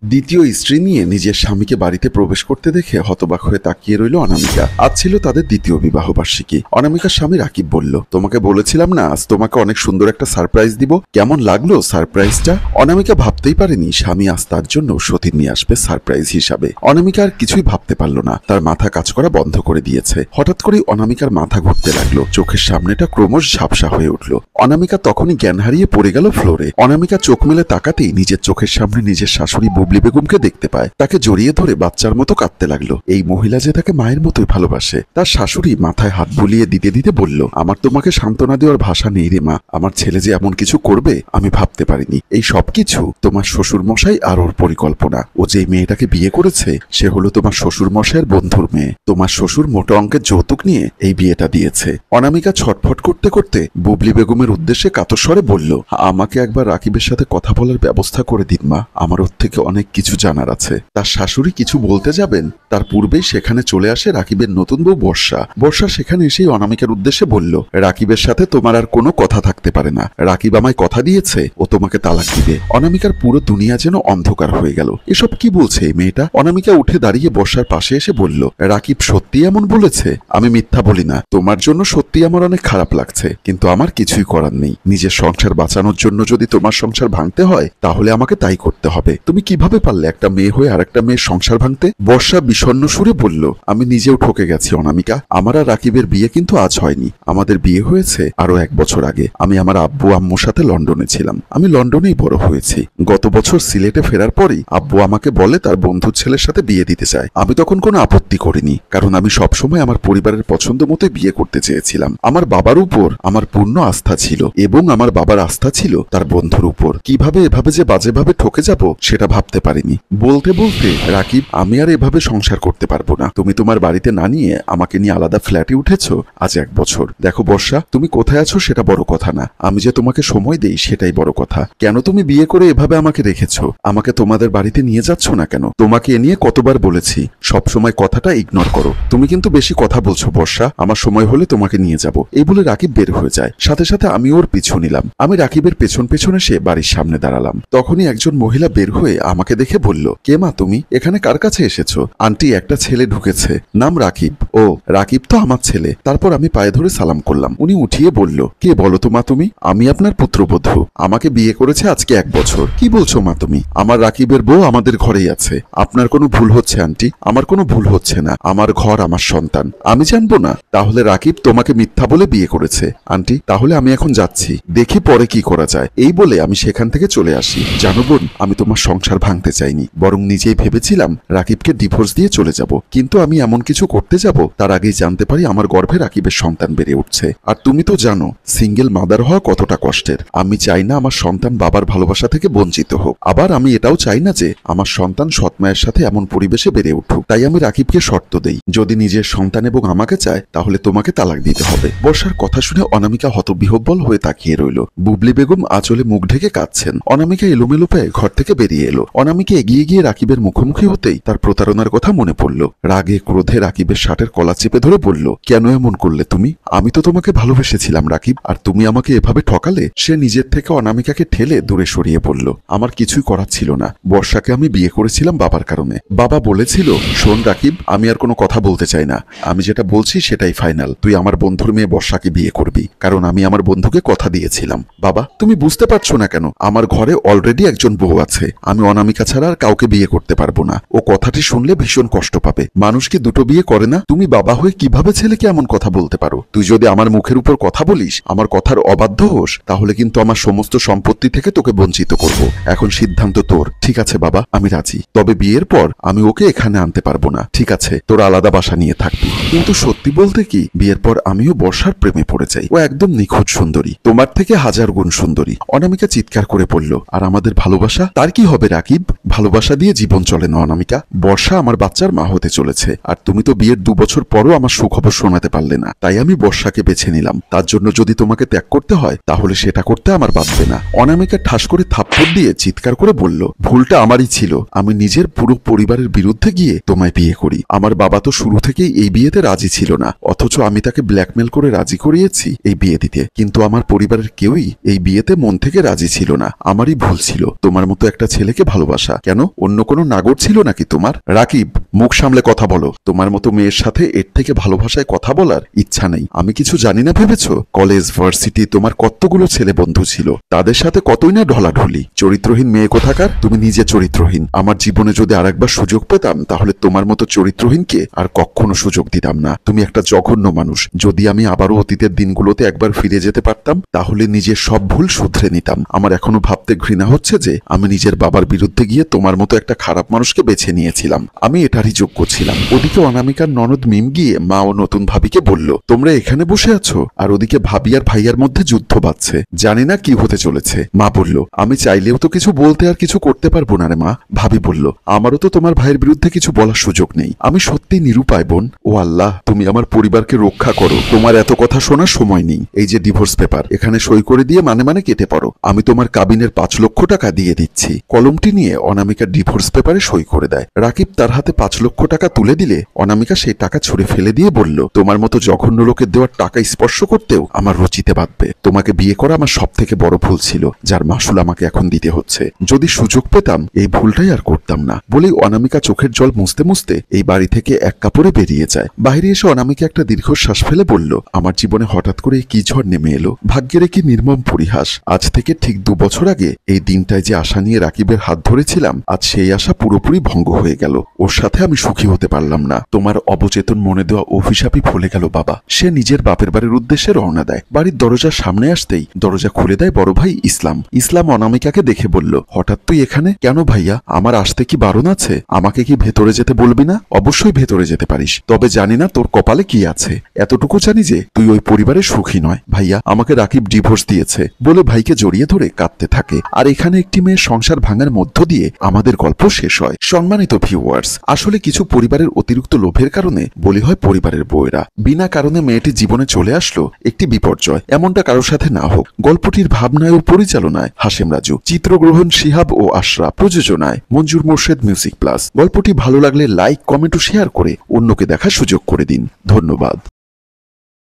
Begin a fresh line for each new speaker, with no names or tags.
দ্বিতীয় স্ত্রী নিয়ে নিজের স্বামীকে বাড়িতে প্রবেশ করতে দেখে হতবাক হয়ে তাকিয়ে রইল অনামিকা। আজ ছিল তাদের দ্বিতীয় বিবাহ বার্ষিকী। অনামিকার স্বামী রাকিব বলল, তোমাকে বলেছিলাম না আজ তোমাকে অনেক সুন্দর একটা সারপ্রাইজ দিব। কেমন লাগলো সারপ্রাইজটা? অনামিকা ভাবতেই পারেনি স্বামী আজ তার জন্য সতীন নিয়ে আসবে সারপ্রাইজ হিসাবে। অনামিকা আর কিছুই ভাবতে পারল না, তার মাথা কাজ করা বন্ধ করে দিয়েছে। হঠাৎ করেই অনামিকার মাথা ঘুরতে লাগলো, চোখের সামনেটা ক্রমশ ঝাপসা হয়ে উঠল। অনামিকা তখনই জ্ঞান হারিয়ে পড়ে গেল ফ্লোরে। অনামিকা চোখ মেলে তাকাতেই নিজের চোখের সামনে নিজের শাশুড়ি বুবলি বেগমকে দেখতে পায়। তাকে জড়িয়ে ধরে বাচ্চার মতো কাঁদতে লাগলো। এই মহিলা যে তাকে মায়ের মতোই ভালোবাসে। তার শাশুড়ি মাথায় হাত বুলিয়ে দিতে দিতে বলল, আমার তোমাকে সান্ত্বনা দেওয়ার ভাষা নেই রে মা। আমার ছেলে যে এমন কিছু করবে আমি ভাবতে পারিনি। এই সবকিছু তোমার শ্বশুর মশাই আর ওর পরিকল্পনা। ও যে মেয়েটাকে বিয়ে করেছে সে হলো তোমার শ্বশুর মশাইয়ের বন্ধুর মেয়ে। তোমার শ্বশুর মোটা অঙ্কের যৌতুক নিয়ে এই বিয়েটা দিয়েছে। অনামিকা ছটফট করতে করতে বুবলি বেগমের উদ্দেশ্যে কাতস্বরে বলল, আমাকে একবার রাকিবের সাথে কথা বলার ব্যবস্থা করে দিন মা, আমার ওর থেকে অনেক কিছু জানার আছে। তার শাশুড়ি কিছু বলতে যাবেন তার পূর্বেই সেখানে চলে আসে রাকিবের নতুন বউ বর্ষা। বর্ষা সেখানে এসেই অনামিকার উদ্দেশ্যে বলল, রাকিবের সাথে তোমার আর কোনো কথা থাকতে পারে না। রাকিব আমায় কথা দিয়েছে ও তোমাকে তালাক দিবে। অনামিকার পুরো দুনিয়া যেন অন্ধকার হয়ে গেল। এসব কি বলছে এই মেয়েটা? অনামিকা উঠে দাঁড়িয়ে বর্ষার পাশে এসে বলল, রাকিব সত্যি এমন বলেছে? আমি মিথ্যা বলি না। তোমার জন্য সত্যি আমার অনেক খারাপ লাগছে, কিন্তু আমার কিছুই করার নেই। নিজের সংসার বাঁচানোর জন্য যদি তোমার সংসার ভাঙতে হয় তাহলে আমাকে তাই করতে হবে। তুমি কিভাবে পারলে একটা মেয়ে হয়ে আর একটা মেয়ের সংসার ভাঙতে? বর্ষা বিষণ্ণ সুরে বলল, আমি নিজেও ঠকে গেছি অনামিকা। আমার আর রাকিবের বিয়ে কিন্তু আজ হয়নি। আমাদের বিয়ে হয়েছে আরো 1 বছর আগে। আমি আমার আব্বু আম্মুর সাথে লন্ডনে ছিলাম। আমি লন্ডনেই বড় হয়েছি। গত বছর সিলেটে ফেরার পরই আব্বু আমাকে বলে তার বন্ধুর ছেলের সাথে বিয়ে দিতে চায়। আমি তখন কোনো আপত্তি করিনি, কারণ আমি সবসময় আমার পরিবারের পছন্দ মতো বিয়ে করতে চেয়েছিলাম। আমার বাবার উপর আমার পূর্ণ আস্থা ছিল এবং আমার বাবার আস্থা ছিল তার বন্ধুর উপর। কিভাবে এভাবে যে বাজেভাবে ঠকে যাব সেটা ভাবতে পারিনি। বলতে বলতে, রাকিব আমি আর এভাবে সংসার করতে পারবো না। তুমি তোমার বাড়িতে না নিয়ে আমাকে নিয়ে আলাদা ফ্ল্যাটে উঠেছো আজ 1 বছর। দেখো বর্ষা, তুমি কোথায় আছো সেটা বড় কথা না, আমি যে তোমাকে সময় দেই সেটাই বড় কথা। কেন তুমি বিয়ে করে এভাবে আমাকে রেখেছো? আমাকে তোমাদের বাড়িতে নিয়ে যাচ্ছ না কেন? তোমাকে এ নিয়ে কতবার বলেছি সবসময় কথাটা ইগনোর করো। তুমি কিন্তু বেশি কথা বলছো বর্ষা। আমার সময় হলে তোমাকে নিয়ে যাব। এই বলে রাকিব বের হয়ে যায়। সাথে সাথে আমি ওর পিছু নিলাম। আমি রাকিবের পেছন পেছন এসে বাড়ির সামনে দাঁড়ালাম। তখনই একজন মহিলা বের হয়ে আমাকে দেখে বলল, কে মা তুমি? এখানে কার কাছে এসেছো? আন্টি, একটা ছেলে ঢুকেছে, নাম রাকিব। ও, রাকিব তো আমার ছেলে। তারপর আমি পায়ে ধরে সালাম করলাম। উনি উঠিয়ে বলল, কে বলো তো মা তুমি? আমি আপনার পুত্রবধূ। আমাকে বিয়ে করেছে আজকে 1 বছর। কি বলছো মা তুমি? আমার রাকিবের বউ আমাদের ঘরেই আছে। আপনার কোনো ভুল হচ্ছে আন্টি। আমার কোনো ভুল হচ্ছে না। আমার ঘর, আমার সন্তান। আমি জানবো না? তাহলে রাকিব তোমাকে মিথ্যা বলে বিয়ে করেছে। আন্টি, তাহলে আমি এখন যাচ্ছি, দেখি পরে কি করা যায়। এই বলে আমি সেখান থেকে চলে আসি। জানো বোন, আমি তোমার সংসার ভাঙতে চাইনি, বরং নিজেই ভেবেছিলাম রাকিবকে ডিভোর্স দিয়ে চলে যাব। কিন্তু আমি এমন কিছু করতে যাব তার আগেই জানতে পারি আমার গর্ভে রাকিবের সন্তান বেড়ে উঠছে। আর তুমি তো জানো সিঙ্গেল মাদার হওয়া কতটা কষ্টের। আমি চাই না আমার সন্তান বাবার ভালোবাসা থেকে বঞ্চিত হোক। আবার আমি এটাও চাই না যে আমার সন্তান সৎ মায়ের সাথে এমন পরিবেশে বেড়ে উঠুক। তাই আমি রাকিবকে শর্ত দেই, যদি নিজের সন্তান এবং আমাকে চায় তাহলে তোমাকে তালাক দিতে হবে। বর্ষার কথা শুনে অনামিকা হতবিহ্বল হয়ে তাকিয়ে রইল। বুবলি বেগম আঁচলে মুখ ঢেকে কাঁদছেন। অনামিকা এলোমেলো পায়ে ঘর থেকে বেরিয়ে এলো। অনামিকা এগিয়ে গিয়ে রাকিবের মুখোমুখি হতেই তার প্রতারণার কথা মনে পড়ল। রাগে ক্রোধে রাকিবের শার্টের কলা চেপে ধরে বলল, কেন এমন করলে তুমি? আমি তো তোমাকে ভালোবেসেছিলাম রাকিব, আর তুমি আমাকে এভাবে ঠকালে। সে নিজের থেকে অনামিকাকে ঠেলে দূরে সরিয়ে পড়ল। আমার কিছুই করার ছিল না। বর্ষাকে আমি বিয়ে করেছিলাম বাবার কারণে। বাবা বলেছিল, শোন রাকিব, আমি আর কোনো কথা বলতে চাই না। আমি যেটা বলছি সেটাই ফাইনাল। তুই আমার বন্ধুর মেয়ে বর্ষাকে বিয়ে করবি, কারণ আমি আমার বন্ধুকে কথা দিয়েছিলাম। বাবা, তুমি বুঝতে পারছো না কেন? আমার ঘরে অলরেডি একজন বউ আছে। আমি অনামিকা ছাড়া আর কাউকে বিয়ে করতে পারবো না। ও কথাটি শুনলে ভীষণ কষ্ট পাবে। মানুষ কি দুটো বিয়ে করে না? তুমি বাবা হয়ে কিভাবে ছেলেকে এমন কথা বলতে পারো? তুই যদি আমার মুখের উপর কথা বলিস, আমার কথার অবাধ্য হোস, তাহলে কিন্তু আমার সমস্ত সম্পত্তি থেকে তোকে বঞ্চিত করব। এখন সিদ্ধান্ত তোর। ঠিক আছে বাবা, আমি রাজি। তবে বিয়ের পর আমি ওকে এখানে আনতে পারবো না। ঠিক আছে, তোর আলাদা বাসা নিয়ে থাকবি। কিন্তু সত্যি বলতে কি, বিয়ের পর আমিও বর্ষার প্রেমে পড়ে যাই। ও একদম নিখুঁত সুন্দরী, তোমার থেকে 1000 গুণ সুন্দরী। অনামিকা চিৎকার করে পড়ল, আর আমাদের ভালোবাসা? তার কি হবে রাকিব? ভালোবাসা দিয়ে জীবন চলে না অনামিকা। বর্ষা আমার বাচ্চার মা হতে চলেছে, আর তুমি তো বিয়ের 2 বছর পরও আমার সুখবর শোনাতে পারলে না। তাই আমি বর্ষাকে বেছে নিলাম। তার জন্য যদি তোমাকে ত্যাগ করতে হয় তাহলে সেটা করতে আমার বাঁচবে না। অনামিকা ঠাস করে থাপ্পড় দিয়ে চিৎকার করে বলল, ভুলটা আমারই ছিল। আমি নিজের পুরো পরিবারের বিরুদ্ধে গিয়ে তোমায় বিয়ে করি। আমার বাবা তো শুরু থেকেই এই বিয়েতে রাজি ছিল না, অথচ আমি তাকে ব্ল্যাকমেল করে রাজি করিয়েছি এই বিয়ে দিতে। কিন্তু আমার পরিবারের কেউই এই বিয়েতে মন থেকে রাজি ছিল না। আমারই ভুল ছিল তোমার মতো একটা ছেলেকে ভালোবাসা। ভালোবাসা। কেন, অন্য কোনো নাগর ছিল নাকি তোমার? রাকিব, মুখ সামলে কথা বলো। তোমার মতো মেয়ের সাথে এর থেকে ভালোবাসায় কথা বলার ইচ্ছা নেই। আমি কিছু জানি না ভেবেছো? কলেজ ভার্সিটি তোমার কতগুলো ছেলে বন্ধু ছিল, তাদের সাথে কতই না ঢলাঢলি। চরিত্রহীন মেয়ে কোথাকার, তুমি নিজে চরিত্রহীন। আমার জীবনে যদি আরেকবার সুযোগ পেতাম তাহলে তোমার মতো চরিত্রহীনকে আর কখনো সুযোগ দিতাম না। তুমি একটা জঘন্য মানুষ। যদি আমি আবারও অতীতের দিনগুলোতে একবার ফিরে যেতে পারতাম তাহলে নিজের সব ভুল শুধরে নিতাম। আমার এখনো ভাবতে ঘৃণা হচ্ছে যে আমি নিজের বাবার বিরুদ্ধে গিয়ে তোমার মতো একটা খারাপ মানুষকে বেছে নিয়েছিলাম। আমি এটারই যোগ্য ছিলাম। ওদিকে অনামিকার ননদ মিম গিয়ে মা ও নতুন ভাবিকে বলল, তোমরা এখানে বসে আছো আর ওদিকে ভাবি আর ভাইয়ার মধ্যে যুদ্ধ বাজছে, জানি না কি হতে চলেছে। মা বলল, আমি চাইলেও তো কিছু বলতে আর কিছু করতে পারবো না রে মা। ভাবি বলল, আমারও তো তোমার ভাইয়ের বিরুদ্ধে কিছু বলার সুযোগ নেই। আমি সত্যি নিরুপায় বোন। ও আল্লাহ, তুমি আমার পরিবারকে রক্ষা করো। তোমার এত কথা শোনার সময় নেই। এই যে ডিভোর্স পেপার, এখানে সই করে দিয়ে মানে কেটে পড়ো। আমি তোমার কাবিনের 5 লক্ষ টাকা দিয়ে দিচ্ছি। কলমটি নিয়ে অনামিকা ডিভোর্স পেপারে সই করে দেয়। রাকিব তার হাতে 5 লক্ষ টাকা তুলে দিলে অনামিকা সেই টাকা ছুঁড়ে ফেলে দিয়ে বলল, তোমার মতো জঘন্য লোকের দেওয়ার টাকা স্পর্শ করতেও আমার রুচিতে বাঁধবে। তোমাকে বিয়ে করা আমার সব থেকে বড় ভুল ছিল, যার মাসুল আমাকে এখন দিতে হচ্ছে। যদি সুযোগ পেতাম এই ভুলটাই আর করতাম না। বলেই অনামিকা চোখের জল মুছতে মুছতে এই বাড়ি থেকে এক কাপড়ে বেরিয়ে যায়। বাইরে এসে অনামিকা একটা দীর্ঘশ্বাস ফেলে বলল, আমার জীবনে হঠাৎ করে কি ঝড় নেমে এলো। ভাগ্যের কি নির্মম পরিহাস। আজ থেকে ঠিক 2 বছর আগে এই দিনটায় যে আশা নিয়ে রাকিবের হাত ধরেছিলাম, আজ সেই আশা পুরোপুরি ভঙ্গ হয়ে গেল। ওর সাথে আমি সুখী হতে পারলাম না। তোমার অবচেতন মনে দেওয়া অভিশাপই ফলে গেল বাবা। সে নিজের বাপের বাড়ির উদ্দেশ্যে রওনা দেয়। বাড়ির দরজার সামনে আসতেই দরজা খুলে দেয় বড় ভাই ইসলাম। ইসলাম অনামিকাকে দেখে বলল, হঠাৎ তুই এখানে কেন ভাইয়া? আমার আসতে কি বারণ আছে? আমাকে কি ভেতরে যেতে বলবি না? অবশ্যই ভেতরে যেতে পারিস, তবে জানি না তোর কপালে কি আছে। এতটুকু জানি যে তুই ওই পরিবারের সুখী নয়। ভাইয়া, আমাকে রাকিব ডিভোর্স দিয়েছে বলে ভাইকে জড়িয়ে ধরে কাঁদতে থাকে। আর এখানে একটি মেয়ের সংসার ভাঙার মধ্য দিয়ে আমাদের গল্প শেষ হয়। সম্মানিত ভিউয়ার্স, আসলে কিছু পরিবারের অতিরিক্ত লোভের কারণে বলি হয় পরিবারের বউয়েরা। বিনা কারণে মেয়েটি জীবনে চলে আসলো একটি বিপর্যয়। এমনটা কারোর সাথে না হোক। গল্পটির ভাবনায় ও পরিচালনায় হাশেম রাজু, চিত্রগ্রহণ শিহাব ও আশরাফ, প্রযোজনায় মঞ্জুর মোর্শেদ মিউজিক প্লাস। গল্পটি ভালো লাগলে লাইক, কমেন্ট ও শেয়ার করে অন্যকে দেখার সুযোগ করে দিন। ধন্যবাদ।